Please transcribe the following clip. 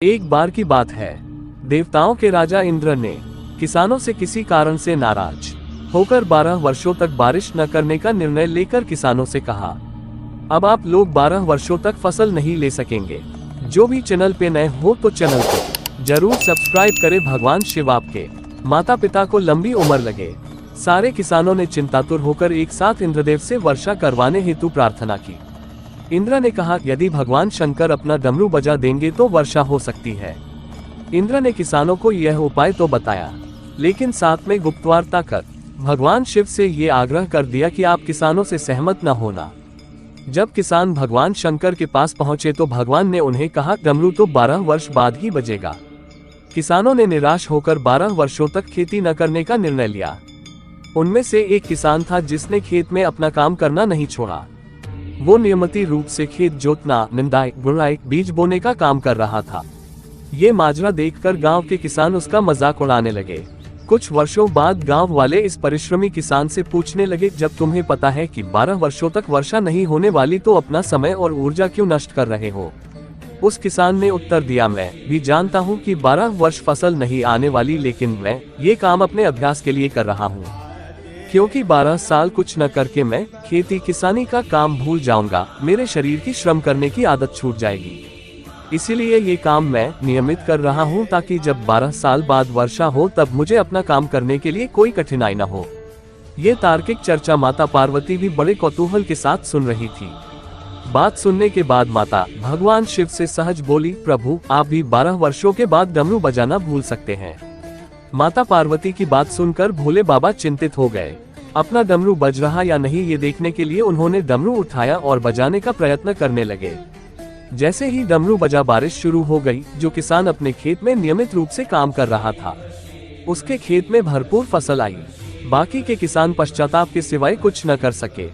एक बार की बात है, देवताओं के राजा इंद्र ने किसानों से किसी कारण से नाराज होकर 12 वर्षों तक बारिश न करने का निर्णय लेकर किसानों से कहा, अब आप लोग 12 वर्षों तक फसल नहीं ले सकेंगे। जो भी चैनल पे नए हो तो चैनल को जरूर सब्सक्राइब करें। भगवान शिव आपके माता पिता को लंबी उम्र लगे। सारे किसानों ने चिंतातुर होकर एक साथ इंद्रदेव से वर्षा करवाने हेतु प्रार्थना की। इंद्र ने कहा, यदि भगवान शंकर अपना डमरू बजा देंगे तो वर्षा हो सकती है। इंद्र ने किसानों को यह उपाय तो बताया, लेकिन साथ में गुप्तवार्ता कर भगवान शिव से ये आग्रह कर दिया कि आप किसानों से सहमत न होना। जब किसान भगवान शंकर के पास पहुंचे तो भगवान ने उन्हें कहा, डमरू तो 12 वर्ष बाद ही बजेगा। किसानों ने निराश होकर 12 वर्षों तक खेती न करने का निर्णय लिया। उनमें से एक किसान था जिसने खेत में अपना काम करना नहीं छोड़ा। वो नियमित रूप से खेत जोतना, निंदाई, गुड़ाई, बीज बोने का काम कर रहा था। ये माजरा देखकर गांव के किसान उसका मजाक उड़ाने लगे। कुछ वर्षों बाद गांव वाले इस परिश्रमी किसान से पूछने लगे, जब तुम्हें पता है कि 12 वर्षों तक वर्षा नहीं होने वाली तो अपना समय और ऊर्जा क्यों नष्ट कर रहे हो? उस किसान ने उत्तर दिया, मैं भी जानता हूँ कि 12 वर्ष फसल नहीं आने वाली, लेकिन मैं ये काम अपने अभ्यास के लिए कर रहा हूँ, क्योंकि 12 साल कुछ न करके मैं खेती किसानी का काम भूल जाऊंगा। मेरे शरीर की श्रम करने की आदत छूट जाएगी। इसीलिए ये काम मैं नियमित कर रहा हूँ, ताकि जब 12 साल बाद वर्षा हो तब मुझे अपना काम करने के लिए कोई कठिनाई न हो। ये तार्किक चर्चा माता पार्वती भी बड़े कौतूहल के साथ सुन रही थी। बात सुनने के बाद माता भगवान शिव से सहज बोली, प्रभु आप भी 12 वर्षों के बाद डमरू बजाना भूल सकते हैं। माता पार्वती की बात सुनकर भोले बाबा चिंतित हो गए। अपना डमरू बज रहा या नहीं ये देखने के लिए उन्होंने डमरू उठाया और बजाने का प्रयत्न करने लगे। जैसे ही डमरू बजा, बारिश शुरू हो गई। जो किसान अपने खेत में नियमित रूप से काम कर रहा था, उसके खेत में भरपूर फसल आई। बाकी के किसान पश्चाताप के सिवाय कुछ न कर सके।